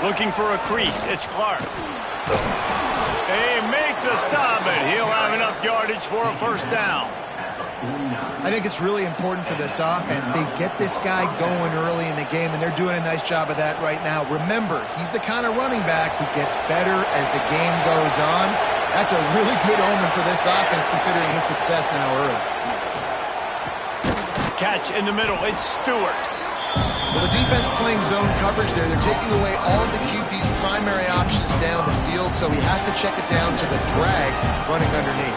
Looking for a crease. It's Clark. They make the stop, and he'll have enough yardage for a first down. I think it's really important for this offense. They get this guy going early in the game, and they're doing a nice job of that right now. Remember, he's the kind of running back who gets better as the game goes on. That's a really good omen for this offense, considering his success now early. Catch in the middle. It's Stewart. Well, the defense playing zone coverage there. They're taking away all of the QB's primary options down the field, so he has to check it down to the drag running underneath.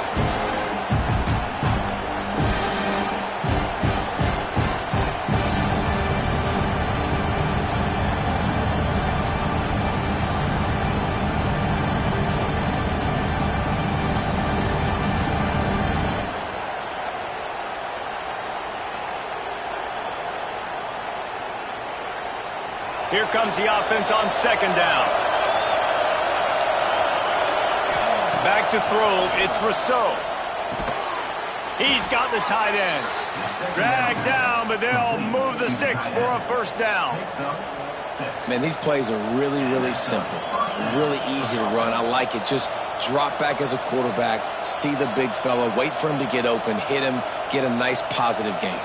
Here comes the offense on second down. Back to throw. It's Rousseau. He's got the tight end. Dragged down, but they'll move the sticks for a first down. Man, these plays are really, really simple. Really easy to run. I like it. Just drop back as a quarterback, see the big fella, wait for him to get open, hit him, get a nice positive gain.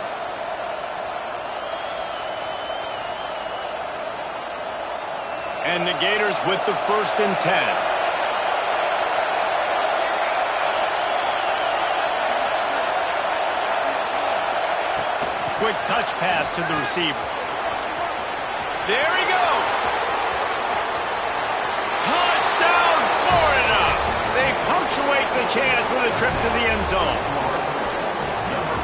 And the Gators with the 1st and 10. Quick touch pass to the receiver. There he goes. Touchdown, Florida. They punctuate the chance with a trip to the end zone.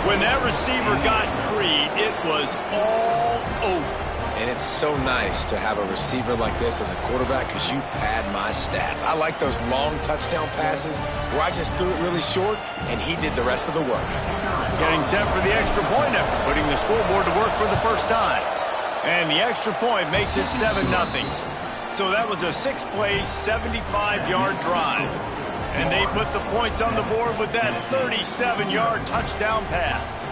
When that receiver got free, it was all over. And it's so nice to have a receiver like this as a quarterback because you pad my stats. I like those long touchdown passes where I just threw it really short and he did the rest of the work. Getting set for the extra point after putting the scoreboard to work for the first time. And the extra point makes it 7-0. So that was a 6-play, 75-yard drive. And they put the points on the board with that 37-yard touchdown pass.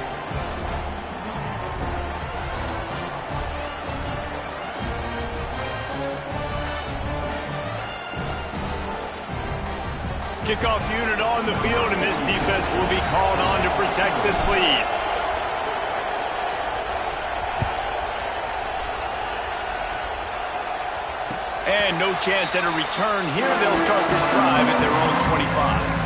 Kickoff unit on the field, and this defense will be called on to protect this lead. And no chance at a return here. They'll start this drive at their own 25.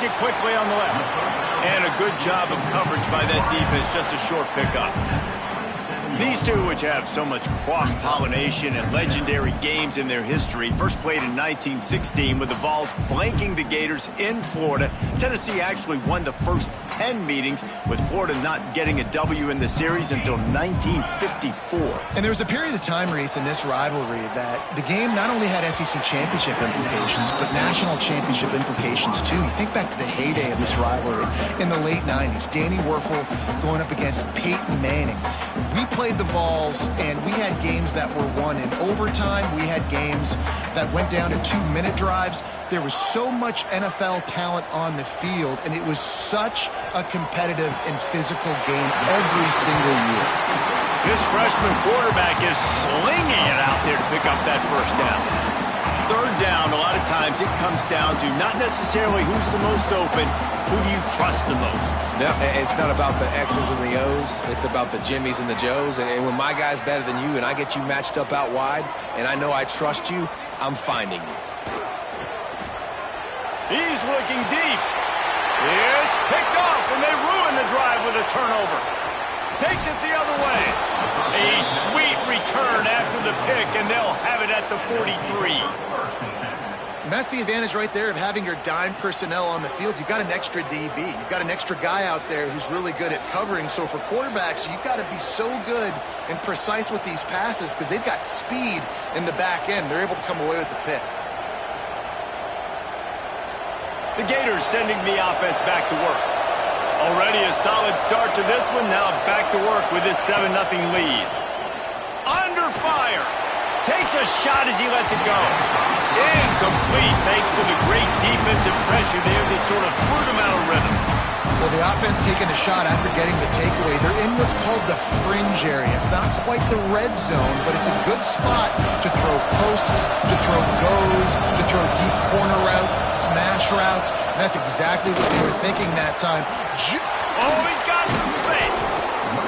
It quickly on the left. And a good job of coverage by that defense. Just a short pickup. These two, which have so much cross-pollination and legendary games in their history, first played in 1916 with the Vols blanking the Gators in Florida. Tennessee actually won the first 10 meetings, with Florida not getting a W in the series until 1954. And there was a period of time, Reese, in this rivalry that the game not only had SEC championship implications, but national championship implications too. You think back to the heyday of this rivalry in the late 90s. Danny Werfel going up against Peyton Manning. We played the Vols, and we had games that were won in overtime. We had games that went down to 2-minute drives. There was so much NFL talent on the field, and it was such a competitive and physical game every single year. This freshman quarterback is slinging it out there to pick up that first down. Third down, a lot of times it comes down to not necessarily who's the most open, who do you trust the most? No, it's not about the X's and the O's. It's about the Jimmies and the Joes. And when my guy's better than you and I get you matched up out wide and I know I trust you, I'm finding you. He's looking deep. It's picked off, and they ruin the drive with a turnover. Takes it the other way. A sweet return after the pick, and they'll have it at the 43. And that's the advantage right there of having your dime personnel on the field. You've got an extra DB. You've got an extra guy out there who's really good at covering. So for quarterbacks, you've got to be so good and precise with these passes because they've got speed in the back end. They're able to come away with the pick. The Gators sending the offense back to work. Already a solid start to this one. Now back to work with this 7-0 lead. Under fire. Takes a shot as he lets it go. Incomplete thanks to the great defensive pressure there that sort of threw them out of rhythm. Well, the offense taking a shot after getting the takeaway. They're in what's called the fringe area. It's not quite the red zone, but it's a good spot to throw posts, to throw goes, to throw deep corner routes, smash routes. And that's exactly what they were thinking that time. Oh, he's got some space.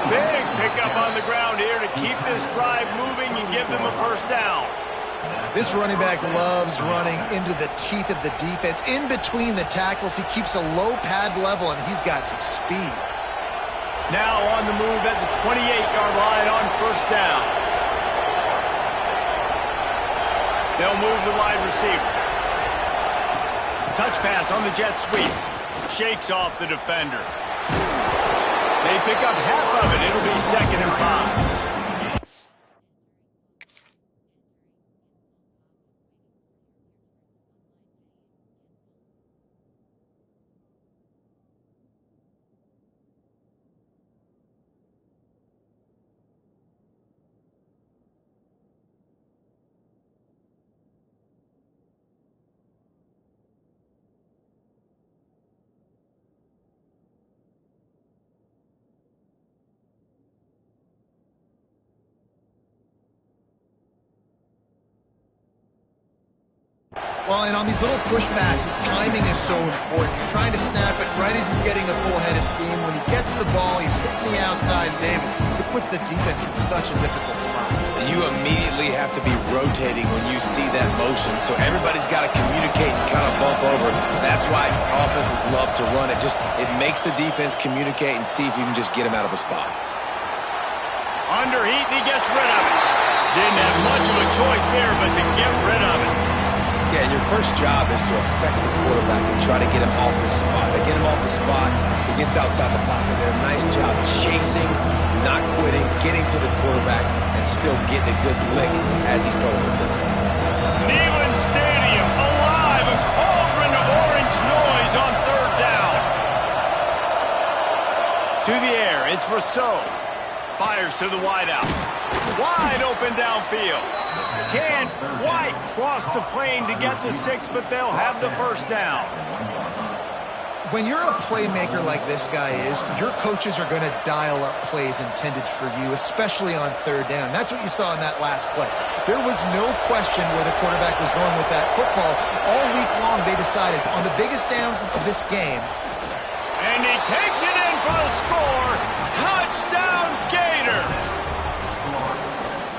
Big pickup on the ground here to keep this drive moving and give them a first down. This running back loves running into the teeth of the defense. In between the tackles, he keeps a low pad level, and he's got some speed. Now on the move at the 28-yard line on first down. They'll move the wide receiver. Touch pass on the jet sweep. Shakes off the defender. They pick up half of it. It'll be 2nd and 5. Well, and on these little push passes, timing is so important. You're trying to snap it right as he's getting a full head of steam. When he gets the ball, he's hitting the outside, and David, it puts the defense in such a difficult spot. You immediately have to be rotating when you see that motion, so everybody's got to communicate and kind of bump over. That's why offenses love to run it. It makes the defense communicate and see if you can just get him out of a spot. Under heat, and he gets rid of it. Didn't have much of a choice there, but to get rid of it. Yeah, and your first job is to affect the quarterback and try to get him off the spot. They get him off the spot, he gets outside the pocket. They did a nice job chasing, not quitting, getting to the quarterback, and still getting a good lick as he's throwing the football. Neyland Stadium alive, a cauldron of orange noise on third down. To the air, it's Rousseau. Fires to the wideout. Wide open downfield. Can't quite cross the plane to get the 6, but they'll have the first down. When you're a playmaker like this guy is, your coaches are going to dial up plays intended for you, especially on third down. That's what you saw in that last play. There was no question where the quarterback was going with that football. All week long, they decided on the biggest downs of this game. And he takes it in for the score. Touchdown, Gators!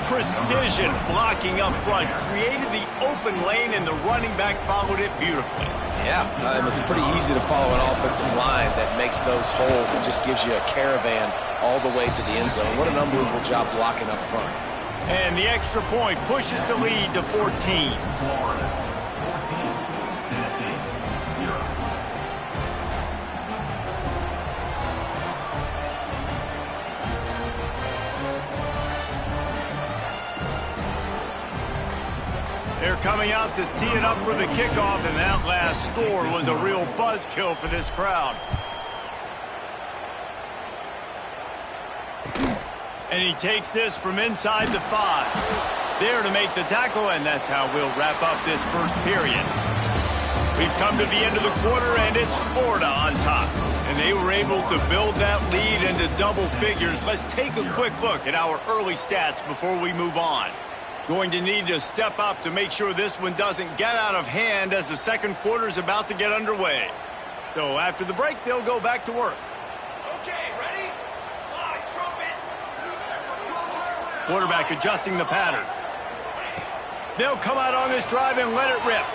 Precision blocking up front created the open lane, and the running back followed it beautifully. Yeah, it's pretty easy to follow an offensive line that makes those holes and just gives you a caravan all the way to the end zone. What an unbelievable job blocking up front. And the extra point pushes the lead to 14. They're coming out to tee it up for the kickoff, and that last score was a real buzzkill for this crowd. And he takes this from inside the 5. There to make the tackle, and that's how we'll wrap up this first period. We've come to the end of the quarter, and it's Florida on top. And they were able to build that lead into double figures. Let's take a quick look at our early stats before we move on. Going to need to step up to make sure this one doesn't get out of hand as the second quarter is about to get underway. So after the break, they'll go back to work. Okay, ready? Fly, trumpet. Quarterback adjusting the pattern. They'll come out on this drive and let it rip.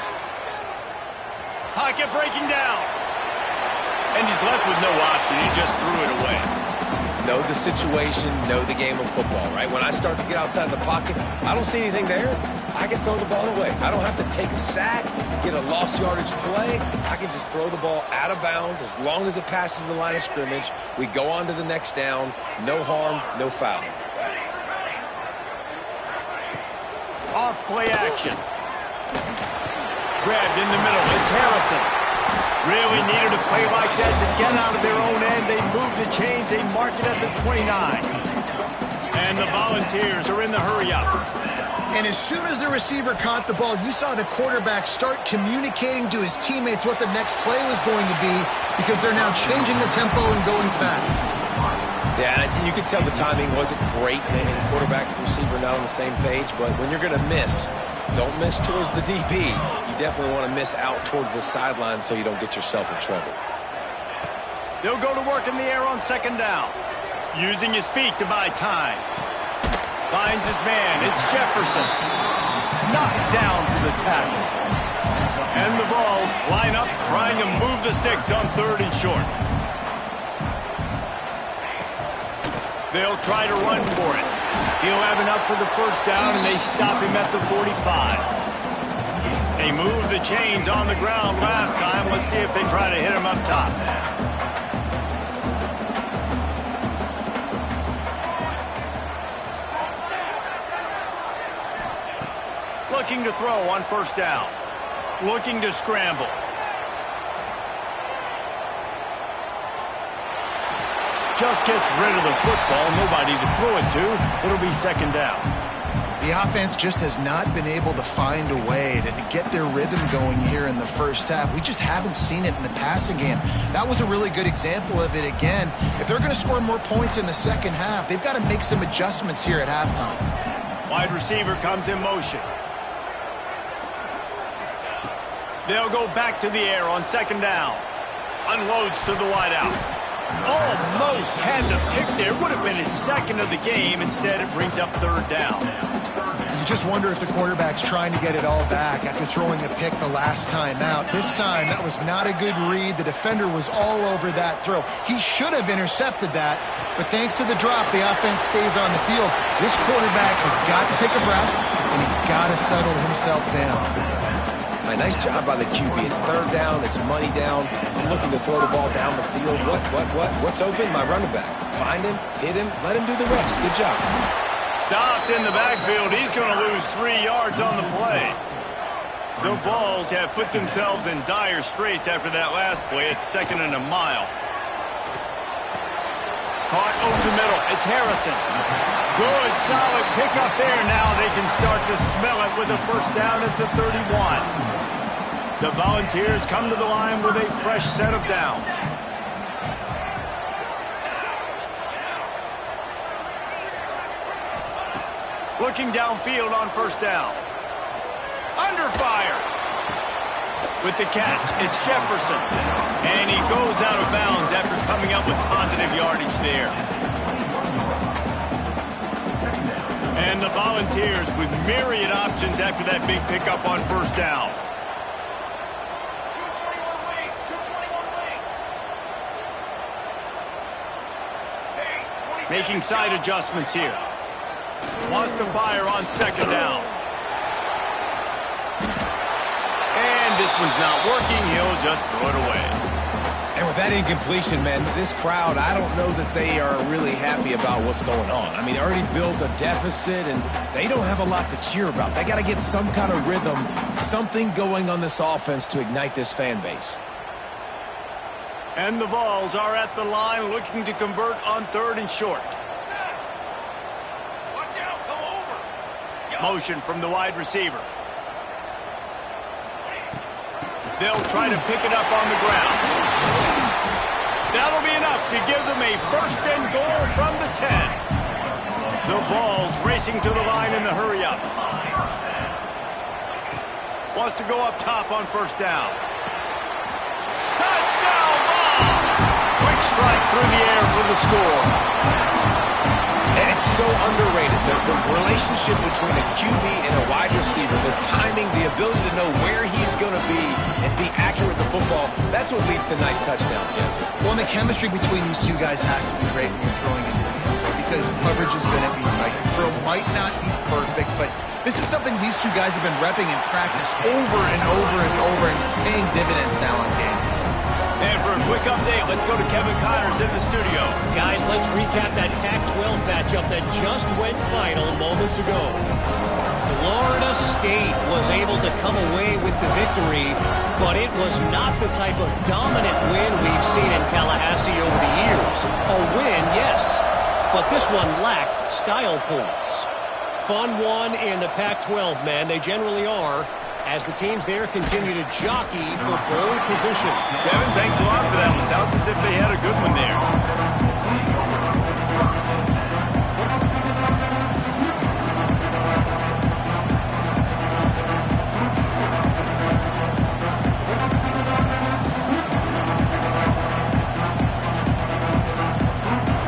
Pocket breaking down. And he's left with no option. He just threw it away. Know the situation, know the game of football, right? When I start to get outside the pocket, I don't see anything there. I can throw the ball away. I don't have to take a sack, get a lost yardage play. I can just throw the ball out of bounds as long as it passes the line of scrimmage. We go on to the next down. No harm, no foul. Off play action. Grabbed in the middle. It's Harrison. Really needed a play like that to get out of their own end. They move the chains. They mark it at the 29. And the Volunteers are in the hurry-up. And as soon as the receiver caught the ball, you saw the quarterback start communicating to his teammates what the next play was going to be because they're now changing the tempo and going fast. Yeah, you could tell the timing wasn't great and quarterback and receiver not on the same page, but when you're going to miss, don't miss towards the DB. You definitely want to miss out towards the sideline so you don't get yourself in trouble. They'll go to work in the air on second down. Using his feet to buy time. Finds his man. It's Jefferson. Knocked down for the tackle. And the Vols line up trying to move the sticks on third and short. They'll try to run for it. He'll have enough for the first down, and they stop him at the 45. They moved the chains on the ground last time. Let's see if they try to hit him up top. Looking to throw on first down. Looking to scramble. Just gets rid of the football. Nobody to throw it to. It'll be second down. The offense just has not been able to find a way to get their rhythm going here in the first half. We just haven't seen it in the passing game. That was a really good example of it again. If they're going to score more points in the second half, they've got to make some adjustments here at halftime. Wide receiver comes in motion. They'll go back to the air on second down. Unloads to the wideout. Almost had the pick there. Would have been his second of the game. Instead, it brings up third down. You just wonder if the quarterback's trying to get it all back after throwing a pick the last time out. This time, that was not a good read. The defender was all over that throw. He should have intercepted that, but thanks to the drop, the offense stays on the field. This quarterback has got to take a breath, and he's got to settle himself down. Nice job by the QB. It's third down. It's money down. I'm looking to throw the ball down the field. What's open? My running back. Find him, hit him, let him do the rest. Good job. Stopped in the backfield. He's going to lose 3 yards on the play. The Vols have put themselves in dire straits after that last play. It's second and a mile. Caught over the middle. It's Harrison. Good, solid pickup there. Now they can start to smell it with a first down at the 31. The Volunteers come to the line with a fresh set of downs. Looking downfield on first down. Under fire. With the catch, it's Jefferson. And he goes out of bounds after coming up with positive yardage there. And the Volunteers with myriad options after that big pickup on first down. Making side adjustments here. Wants to fire on second down. And this one's not working. He'll just throw it away. And with that incompletion, man, this crowd, I don't know that they are really happy about what's going on. I mean, they already built a deficit, and they don't have a lot to cheer about. They got to get some kind of rhythm, something going on this offense to ignite this fan base. And the Vols are at the line looking to convert on third and short. Watch out, go over. Motion from the wide receiver. They'll try to pick it up on the ground. That'll be enough to give them a first and goal from the 10. The Vols racing to the line in the hurry-up. Wants to go up top on first down. Touchdown Vols! Quick strike through the air for the score. And it's so underrated. The relationship between a QB and a wide receiver, the timing, the ability to know where he's going to be and be accurate with the football, that's what leads to nice touchdowns, Jesse. Well, and the chemistry between these two guys has to be great when you're throwing into the end zone because coverage is going to be tight. The throw might not be perfect, but this is something these two guys have been repping in practice over and over and over, and it's paying dividends now on game. And for a quick update, let's go to Kevin Connors in the studio. Guys, let's recap that Pac-12 matchup that just went final moments ago. Florida State was able to come away with the victory, but it was not the type of dominant win we've seen in Tallahassee over the years. A win, yes, but this one lacked style points. Fun one in the Pac-12, man. They generally are, as the teams there continue to jockey for pole position. Kevin, thanks a lot for that one. Sounds as if they had a good one there.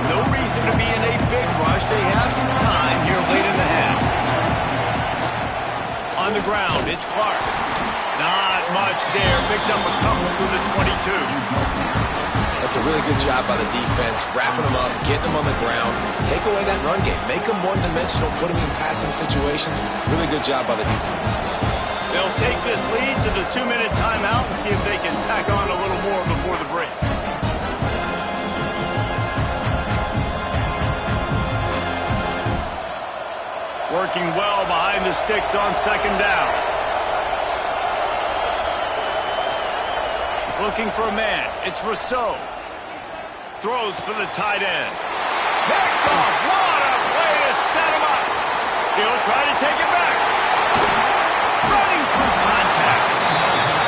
No reason to be in a big rush. They have some time here late in the half. On the ground, it's Clark. Not much there. Picks up a couple through the 22. That's a really good job by the defense, wrapping them up, getting them on the ground. Take away that run game. Make them one-dimensional, put them in passing situations. Really good job by the defense. They'll take this lead to the 2-minute timeout and see if they can tack on a little more before the break. Working well behind the sticks on second down. Looking for a man. It's Rousseau. Throws for the tight end. Picked off. What a way to set him up. He'll try to take it back. Running through contact.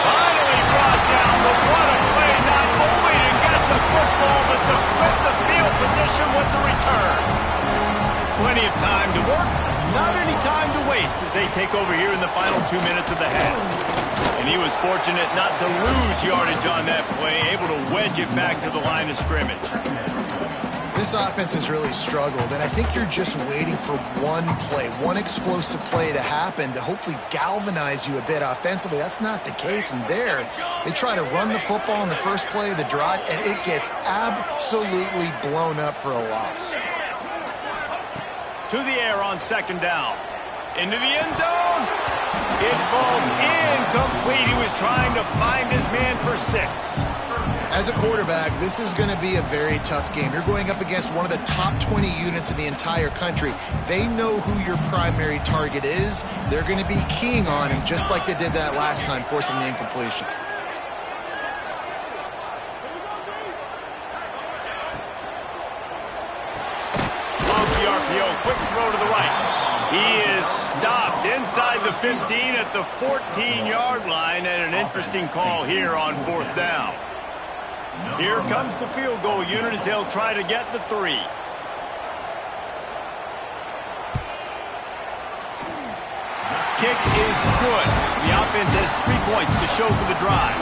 Finally brought down. But what a play. Not only to get the football, but to flip the field position with the return. Plenty of time to work. Not any time to waste as they take over here in the final 2 minutes of the half. And he was fortunate not to lose yardage on that play, able to wedge it back to the line of scrimmage. This offense has really struggled, and I think you're just waiting for one play, one explosive play to happen to hopefully galvanize you a bit offensively. That's not the case, and there, they try to run the football in the first play of the drive, and it gets absolutely blown up for a loss. To the air on second down. Into the end zone. It falls incomplete. He was trying to find his man for 6. As a quarterback, this is going to be a very tough game. You're going up against one of the top 20 units in the entire country. They know who your primary target is. They're going to be keying on him just like they did that last time, forcing the incompletion. Quick throw to the right. He is stopped inside the 15 at the 14-yard line, and an interesting call here on fourth down. Here comes the field goal unit as they'll try to get the 3. Kick is good. The offense has 3 points to show for the drive.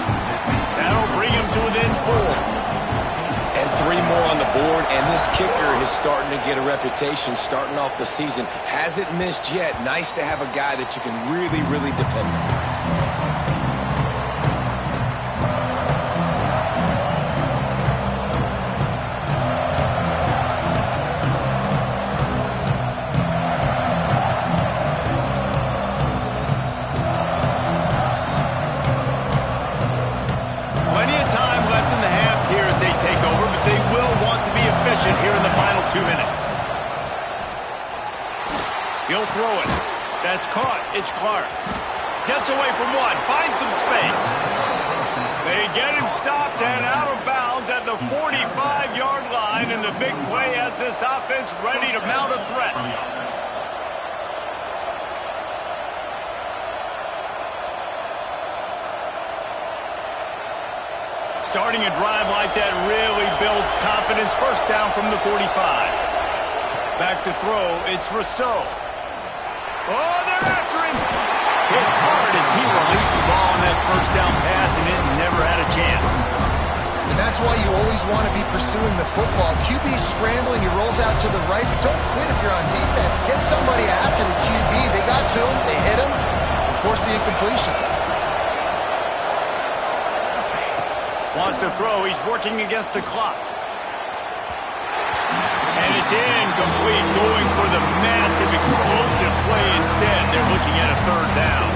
That'll bring him to within 4. And 3 more on the board, and this kicker is starting to get a reputation starting off the season. Hasn't missed yet. Nice to have a guy that you can really, really depend on. Here in the final 2 minutes. He'll throw it. That's caught. It's Clark. Gets away from 1. Finds some space. They get him stopped and out of bounds at the 45-yard line, and the big play has this offense ready to mount a threat. Starting a drive like that really builds confidence. First down from the 45. Back to throw, it's Rousseau. Oh, they're after him. Hit hard as he released the ball on that first down pass, and it never had a chance. And that's why you always want to be pursuing the football. QB scrambling, he rolls out to the right, but don't quit if you're on defense. Get somebody after the QB. They got to him, they hit him, and forced the incompletion. Wants to throw, he's working against the clock. And it's incomplete, going for the massive explosive play instead. They're looking at a third down.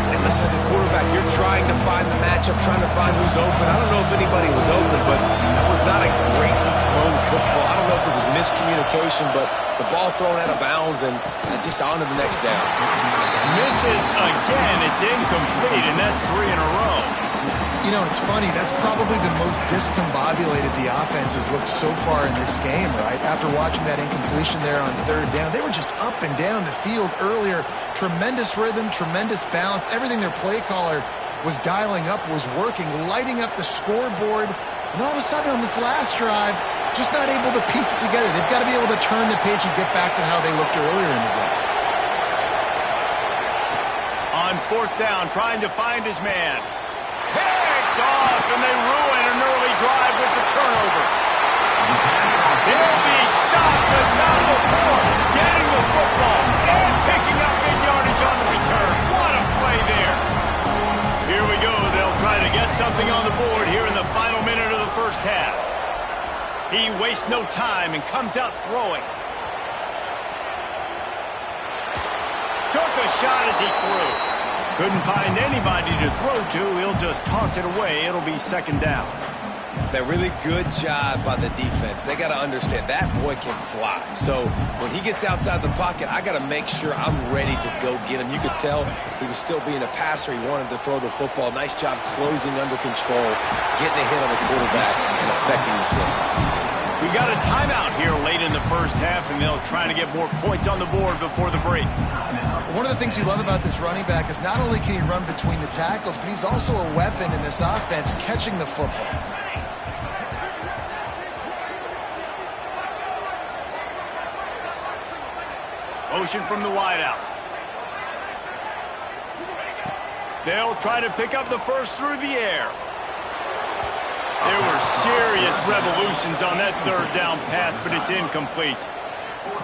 And listen, as a quarterback, you're trying to find the matchup, trying to find who's open. I don't know if anybody was open, but that was not a greatly thrown football. I don't know if it was miscommunication, but the ball thrown out of bounds and just on to the next down. Misses again. It's incomplete, and that's 3 in a row. You know, it's funny. That's probably the most discombobulated the offense has looked so far in this game, right? After watching that incompletion there on third down, they were just up and down the field earlier. Tremendous rhythm, tremendous balance. Everything their play caller was dialing up was working, lighting up the scoreboard. And all of a sudden on this last drive, just not able to piece it together. They've got to be able to turn the page and get back to how they looked earlier in the game. On fourth down, trying to find his man. Picked off, and they ruin an early drive with the turnover. They'll be stopped, but not before getting the football and picking up big yardage on the return. What a play there. Here we go. They'll try to get something on the board here in the final minute of the first half. He wastes no time and comes out throwing. Took a shot as he threw. Couldn't find anybody to throw to. He'll just toss it away. It'll be second down. That really good job by the defense. They got to understand that boy can fly. So when he gets outside the pocket, I got to make sure I'm ready to go get him. You could tell he was still being a passer. He wanted to throw the football. Nice job closing under control, getting a hit on the quarterback, and affecting the throw. We got a timeout here late in the first half, and they'll try to get more points on the board before the break. One of the things you love about this running back is not only can he run between the tackles, but he's also a weapon in this offense, catching the football. Motion from the wideout. They'll try to pick up the first through the air. There were serious revolutions on that third down pass, but it's incomplete.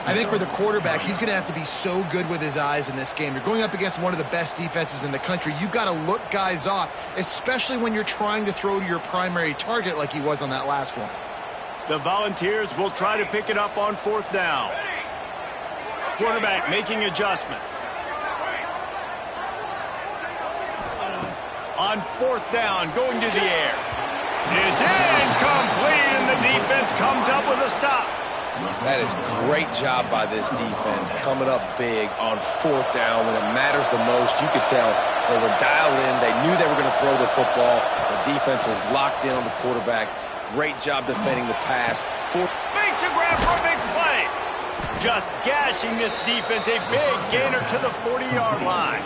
I think for the quarterback, he's going to have to be so good with his eyes in this game. You're going up against one of the best defenses in the country. You've got to look guys off, especially when you're trying to throw to your primary target like he was on that last one. The Volunteers will try to pick it up on fourth down. Quarterback making adjustments. On fourth down, going to the air. It's incomplete, and the defense comes up with a stop. That is great job by this defense, coming up big on fourth down when it matters the most. You could tell they were dialed in. They knew they were going to throw the football. The defense was locked in on the quarterback. Great job defending the pass. Makes a grab for a big play. Just gashing this defense, a big gainer to the 40-yard line.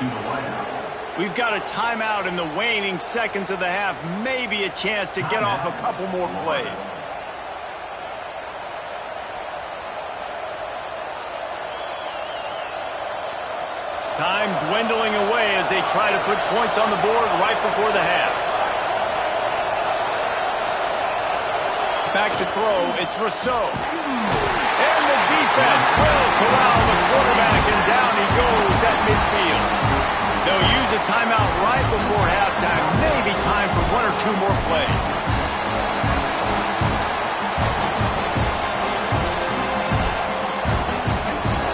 We've got a timeout in the waning seconds of the half. Maybe a chance to get off a couple more plays. Time dwindling away as they try to put points on the board right before the half. Back to throw, it's Rousseau. And the defense will corral the quarterback, and down he goes at midfield. They'll use a timeout right before halftime. Maybe time for one or two more plays.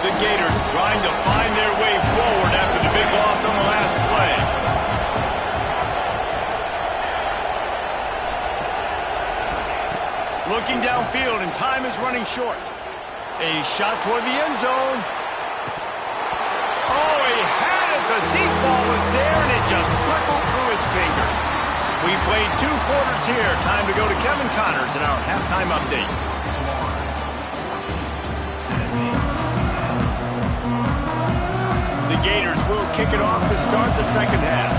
The Gators trying to find their way forward after the big loss on the last play. Looking downfield, and time is running short. A shot toward the end zone. Oh, he had it. The deep ball was there, and it just trickled through his fingers. We played 2 quarters here. Time to go to Kevin Connors in our halftime update. The Gators will kick it off to start the second half.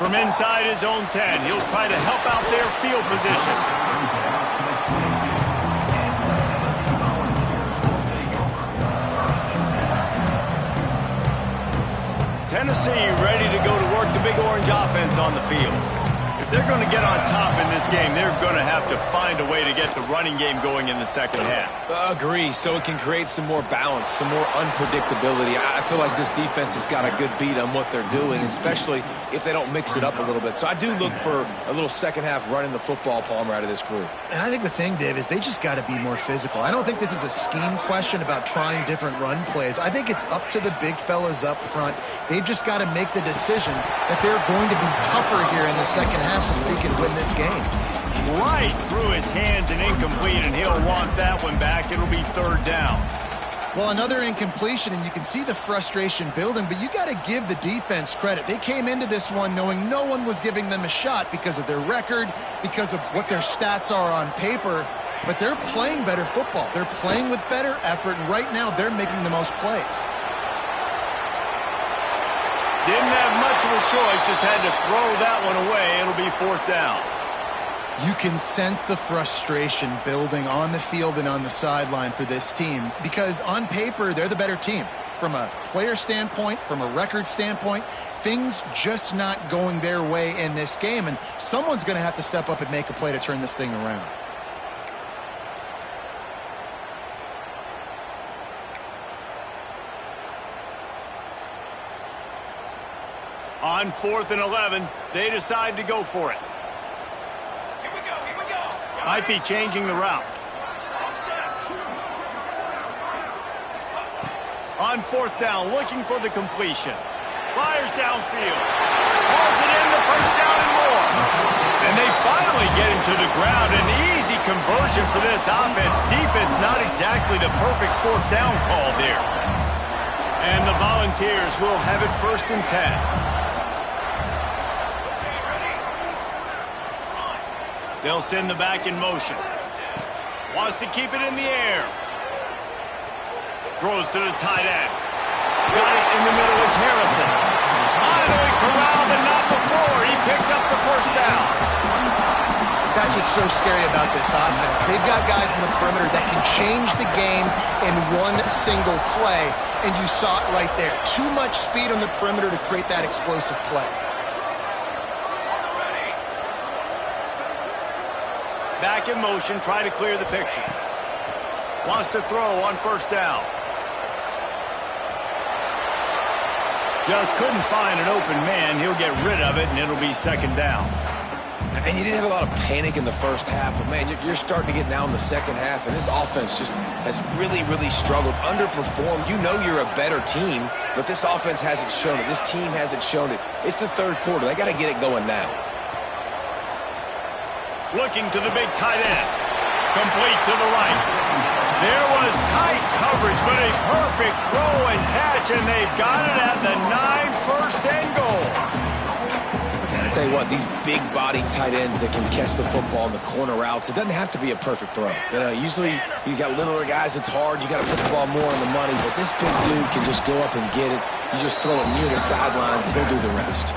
from inside his own 10. He'll try to help out their field position. Tennessee ready to go to work the Big Orange offense on the field. If they're going to get on top in this game, they're going to have to find a way to get the running game going in the second half. Agree, so it can create some more balance, some more unpredictability. I feel like this defense has got a good beat on what they're doing, especially if they don't mix it up a little bit. So I do look for a little second half running the football, Palmer, out of this group. And I think the thing, Dave, is they just got to be more physical. I don't think this is a scheme question about trying different run plays. I think it's up to the big fellas up front. They've just got to make the decision that they're going to be tougher here in the second half so that they can win this game. Right through his hands and incomplete, and he'll want that one back. It'll be third down. Well, another incompletion, and you can see the frustration building, but you got to give the defense credit. They came into this one knowing no one was giving them a shot because of their record, because of what their stats are on paper, but they're playing better football. They're playing with better effort, and right now they're making the most plays. Didn't have much of a choice, just had to throw that one away. It'll be fourth down. You can sense the frustration building on the field and on the sideline for this team because on paper, they're the better team. From a player standpoint, from a record standpoint, things just not going their way in this game, and someone's going to have to step up and make a play to turn this thing around. On 4th and 11, they decide to go for it. Here we go. Might be changing the route. On 4th down, looking for the completion. Fires downfield. Hauls it in, the first down and more. And they finally get him to the ground. An easy conversion for this offense. Defense not exactly the perfect fourth down call there. And the Volunteers will have it 1st and 10. They'll send the back in motion. Wants to keep it in the air. Throws to the tight end. Got it in the middle. It's Harrison. Finally corralled, and not before. He picks up the first down. That's what's so scary about this offense. They've got guys in the perimeter that can change the game in one single play, and you saw it right there. Too much speed on the perimeter to create that explosive play. Back in motion, try to clear the picture. Wants to throw on 1st down. Just couldn't find an open man. He'll get rid of it, and it'll be 2nd down. And you didn't have a lot of panic in the first half, but, man, you're starting to get now in the second half, and this offense just has really, really struggled, underperformed. You know you're a better team, but this offense hasn't shown it. This team hasn't shown it. It's the 3rd quarter. They got to get it going now. Looking to the big tight end. Complete to the right. There was tight coverage, but a perfect throw and catch, and they've got it at the 9, 1st and goal. I tell you what, these big-bodied tight ends that can catch the football in the corner routes, it doesn't have to be a perfect throw. You know, usually you got littler guys, it's hard. You got to put the ball more on the money, but this big dude can just go up and get it. You just throw it near the sidelines, and he'll do the rest.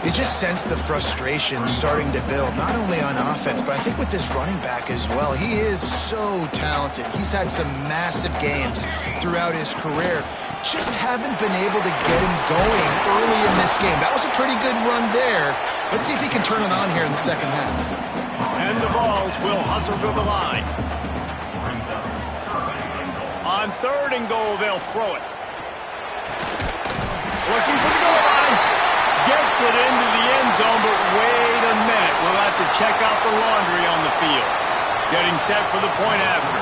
You just sense the frustration starting to build, not only on offense, but I think with this running back as well. He is so talented. He's had some massive games throughout his career. Just haven't been able to get him going early in this game. That was a pretty good run there. Let's see if he can turn it on here in the second half. And the Vols will hustle to the line. On 3rd and goal, they'll throw it. Looking for the goal line. Gets it into the end zone, but wait a minute. We'll have to check out the laundry on the field. Getting set for the point after.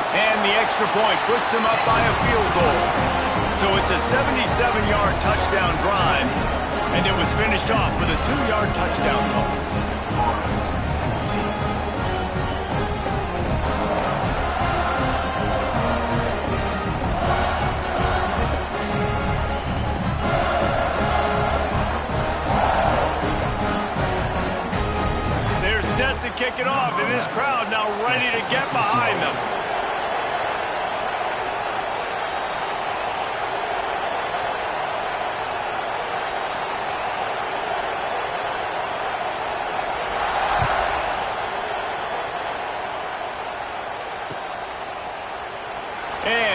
And the extra point puts them up by a field goal. So it's a 77-yard touchdown drive, and it was finished off with a 2-yard touchdown toss. Set to kick it off, and this crowd now ready to get behind them.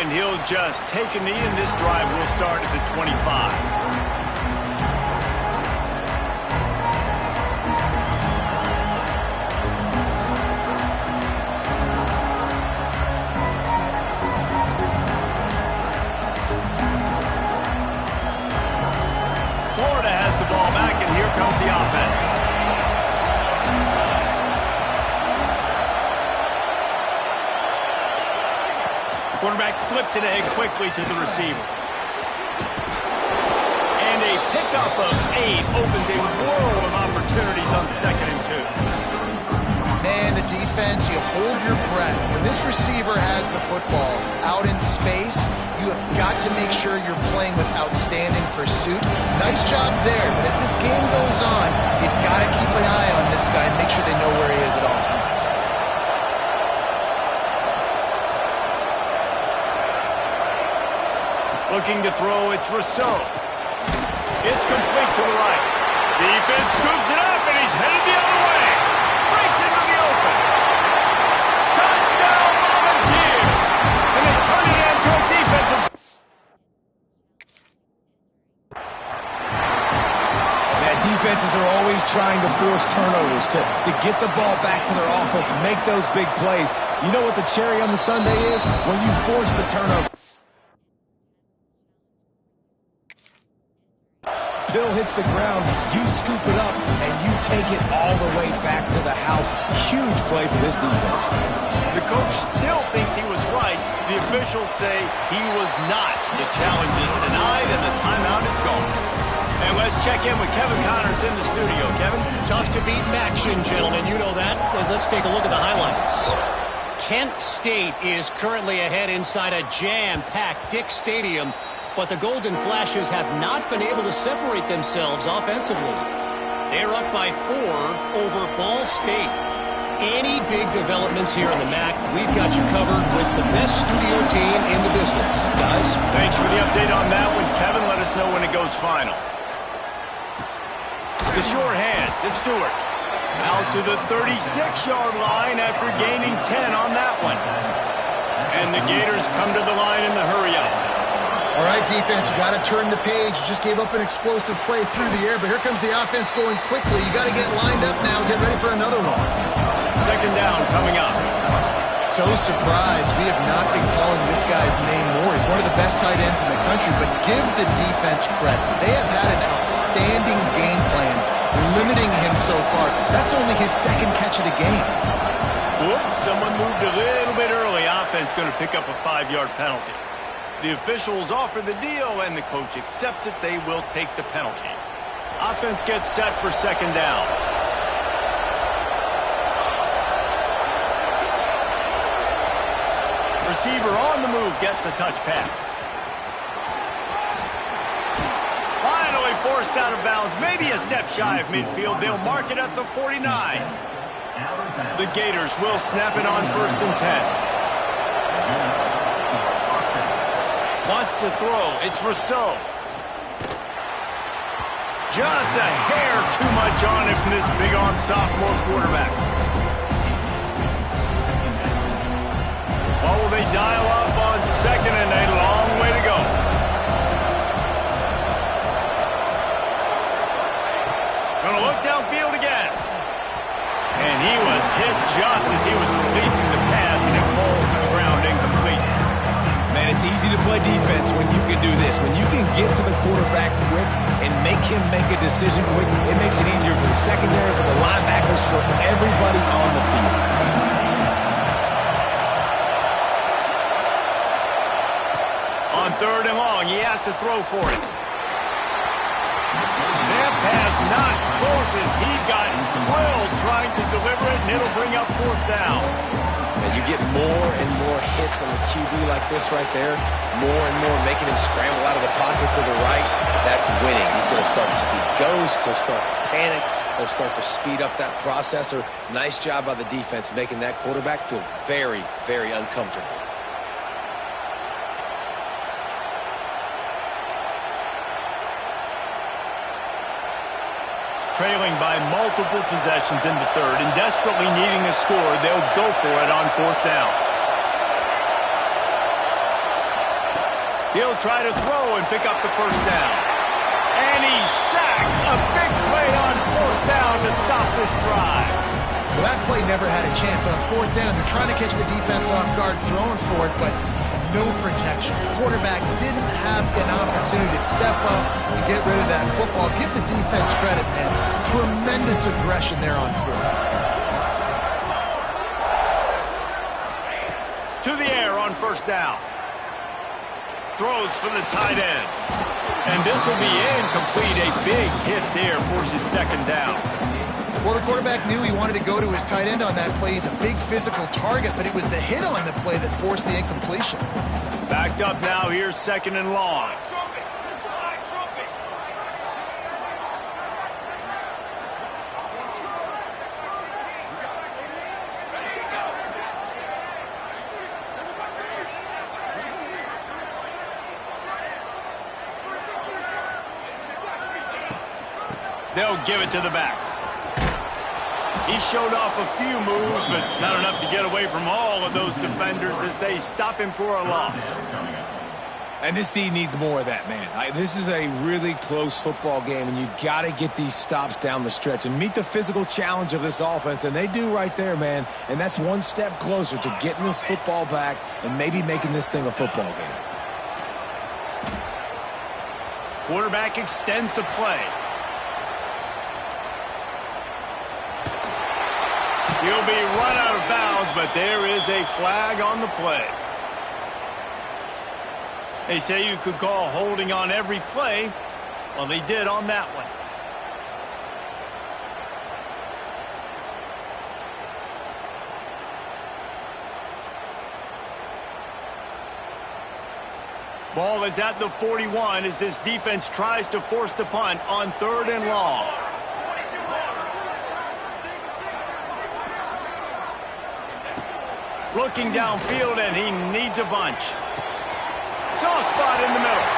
And he'll just take a knee, and this drive will start at the 25. Florida has the ball back, and here comes the offense. Quarterback flips it ahead quickly to the receiver. And a pickup of 8 opens a world of opportunities on 2nd and 2. Man, the defense, you hold your breath. When this receiver has the football out in space, you have got to make sure you're playing with outstanding pursuit. Nice job there, but as this game goes on, you've got to keep an eye on this guy and make sure they know where he is at all times. Looking to throw, it's Rousseau. It's complete to the right. Defense scoops it up, and he's headed the other way. Breaks into the open. Touchdown, Volunteers! And they turn it into a defensive... Man, defenses are always trying to force turnovers to get the ball back to their offense, make those big plays. You know what the cherry on the sundae is? When you force the turnover. Bill hits the ground, you scoop it up, and you take it all the way back to the house. Huge play for this defense. The coach still thinks he was right. The officials say he was not. The challenge is denied, and the timeout is gone. And let's check in with Kevin Connors in the studio. Kevin? Tough to beat action, gentlemen. You know that. But let's take a look at the highlights. Kent State is currently ahead inside a jam-packed Dick Stadium, but the Golden Flashes have not been able to separate themselves offensively. They're up by 4 over Ball State. Any big developments here in the MAC, we've got you covered with the best studio team in the business. Guys? Thanks for the update on that one, Kevin. Let us know when it goes final. The sure hands. It's Stewart. Out to the 36-yard line after gaining 10 on that one. And the Gators come to the line in the hurry-up. All right, defense, you got to turn the page. You just gave up an explosive play through the air, but here comes the offense going quickly. You got to get lined up now. Get ready for another one. 2nd down coming up. So surprised we have not been calling this guy's name more. He's one of the best tight ends in the country, but give the defense credit. They have had an outstanding game plan, limiting him so far. That's only his 2nd catch of the game. Whoops, someone moved a little bit early. Offense going to pick up a 5-yard penalty. The officials offer the deal, and the coach accepts it. They will take the penalty. Offense gets set for 2nd down. Receiver on the move gets the touch pass. Finally forced out of bounds, maybe a step shy of midfield. They'll mark it at the 49. The Gators will snap it on 1st and 10. Wants to throw. It's Rousseau. Just a hair too much on it from this big-armed sophomore quarterback. What will they dial up on 2nd and a long way to go? Gonna look downfield again. And he was hit just as he was releasing the pass, and it falls to the ground incomplete. Man, it's easy to play defense when you can do this. When you can get to the quarterback quick and make him make a decision quick, it makes it easier for the secondary, for the linebackers, for everybody on the field. On 3rd and long, he has to throw for it. That pass not close as he got drilled trying to deliver it, and it'll bring up 4th down. And you get more and more hits on the QB like this right there, more and more making him scramble out of the pocket to the right. That's winning. He's going to start to see ghosts. He'll start to panic. He'll start to speed up that processor. Nice job by the defense making that quarterback feel very, very uncomfortable. Trailing by multiple possessions in the 3rd and desperately needing a score, they'll go for it on 4th down. He'll try to throw and pick up the first down. And he's sacked. A big play on fourth down to stop this drive. Well, that play never had a chance. On fourth down, they're trying to catch the defense off guard, throwing for it, but no protection. Quarterback didn't have an opportunity to step up and get rid of that football. Give the defense credit, man. Tremendous aggression there on fourth. To the air on first down. Throws for the tight end. And this will be incomplete. A big hit there forces second down. Well, the quarterback knew he wanted to go to his tight end on that play. He's a big physical target, but it was the hit on the play that forced the incompletion. Backed up now. Here's second and long. They'll give it to the back. He showed off a few moves, but not enough to get away from all of those defenders as they stop him for a loss. And this D needs more of that, man. This is a really close football game, and you got to get these stops down the stretch and meet the physical challenge of this offense, and they do right there, man. And that's one step closer to getting this football back and maybe making this thing a football game. Quarterback extends the play. He'll be run out of bounds, but there is a flag on the play. They say you could call holding on every play. Well, they did on that one. Ball is at the 41 as this defense tries to force the punt on third and long. Looking downfield, and he needs a bunch. Soft spot in the middle.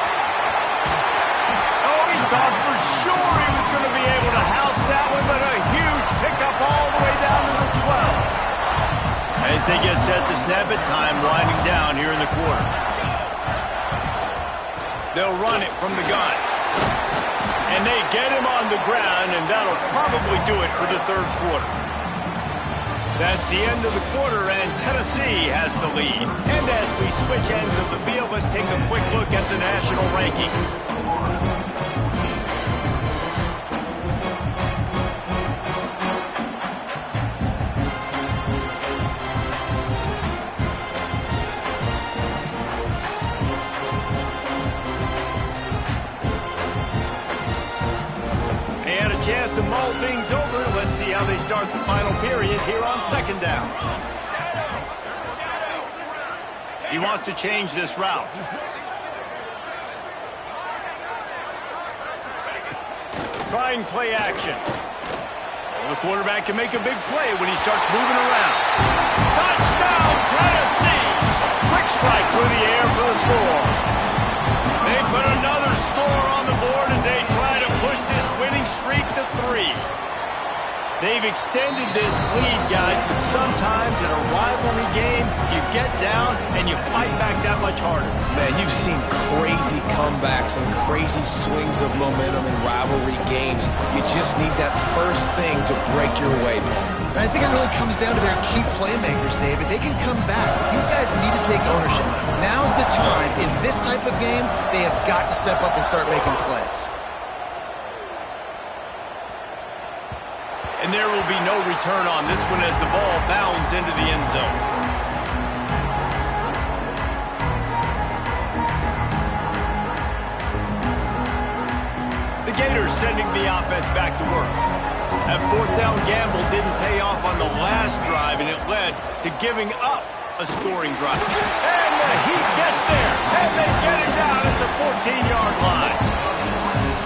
Oh, he thought for sure he was going to be able to house that one, but a huge pickup all the way down to the 12. As they get set to snap it, time winding down here in the quarter. They'll run it from the gun. And they get him on the ground, and that'll probably do it for the third quarter. That's the end of the quarter, and Tennessee has the lead. And as we switch ends of the field, let's take a quick look at the national rankings. Chance to mull things over. Let's see how they start the final period here on second down. He wants to change this route. Trying play action. Well, the quarterback can make a big play when he starts moving around. Touchdown, Tennessee! Quick strike through the air for the score. They put another score on the board as they try to push this winning streak to 3. They've extended this lead, guys, but sometimes in a rivalry game, you get down and you fight back that much harder. Man, you've seen crazy comebacks and crazy swings of momentum in rivalry games. You just need that first thing to break your way, Paul. I think it really comes down to their key playmakers, David. They can come back. These guys need to take ownership. Now's the time. In this type of game, they have got to step up and start making plays. And there will be no return on this one as the ball bounds into the end zone. The Gators sending the offense back to work. That fourth down gamble didn't pay off on the last drive, and it led to giving up a scoring drive. And the Heat gets there, and they get him down at the 14-yard line.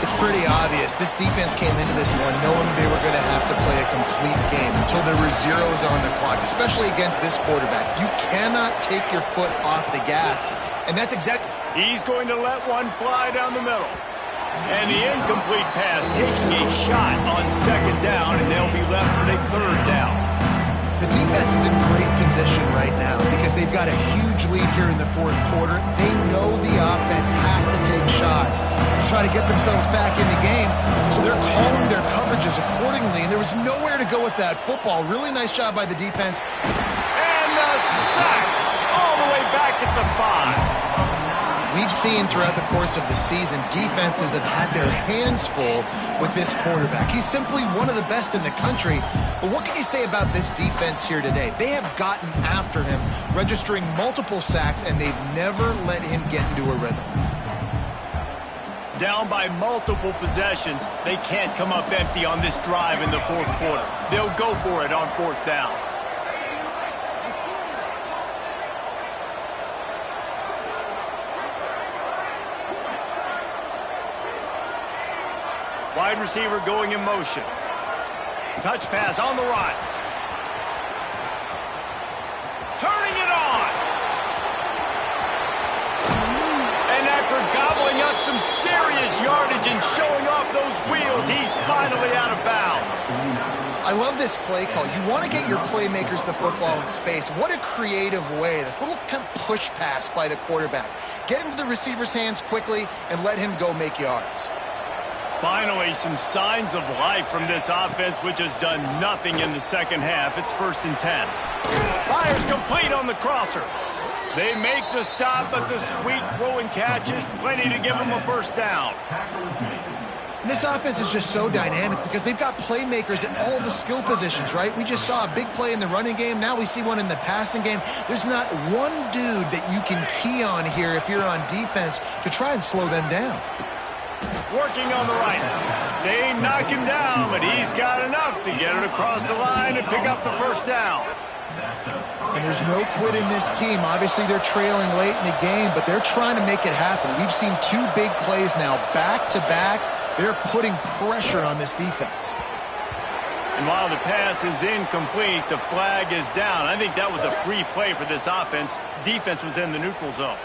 It's pretty obvious. This defense came into this one knowing they were going to have to play a complete game until there were zeros on the clock, especially against this quarterback. You cannot take your foot off the gas, and that's exactly... He's going to let one fly down the middle. And the incomplete pass taking a shot on second down, and they'll be left with a third down. The defense is in great position right now because they've got a huge lead here in the fourth quarter. They know the offense has to take shots to try to get themselves back in the game, so they're calling their coverages accordingly, and there was nowhere to go with that football. Really nice job by the defense. And the sack all the way back at the 5. We've seen throughout the course of the season, defenses have had their hands full with this quarterback. He's simply one of the best in the country. But what can you say about this defense here today? They have gotten after him, registering multiple sacks, and they've never let him get into a rhythm. Down by multiple possessions, they can't come up empty on this drive in the fourth quarter. They'll go for it on fourth down. Wide receiver going in motion. Touch pass on the right. Turning it on. And after gobbling up some serious yardage and showing off those wheels, he's finally out of bounds. I love this play call. You want to get your playmakers the football in space. What a creative way. This little kind of push pass by the quarterback. Get into the receiver's hands quickly and let him go make yards. Finally, some signs of life from this offense, which has done nothing in the second half. It's 1st and 10. Fires complete on the crosser. They make the stop, but the sweet throw and catch is plenty to give them a first down. And this offense is just so dynamic because they've got playmakers at all the skill positions, right? We just saw a big play in the running game. Now we see one in the passing game. There's not one dude that you can key on here if you're on defense to try and slow them down. Working on the right. They knock him down, but he's got enough to get it across the line and pick up the first down. And there's no quit in this team. Obviously, they're trailing late in the game, but they're trying to make it happen. We've seen 2 big plays now, back-to-back. They're putting pressure on this defense. And while the pass is incomplete, the flag is down. I think that was a free play for this offense. Defense was in the neutral zone.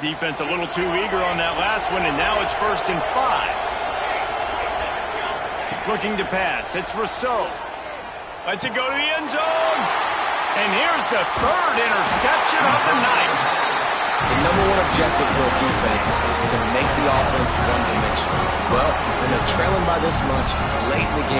Defense a little too eager on that last one, and now it's 1st and 5. Looking to pass. It's Rousseau. Lets it go to the end zone. And here's the 3rd interception of the night. The #1 objective for a defense is to make the offense one-dimensional. Well, when they're trailing by this much late in the game,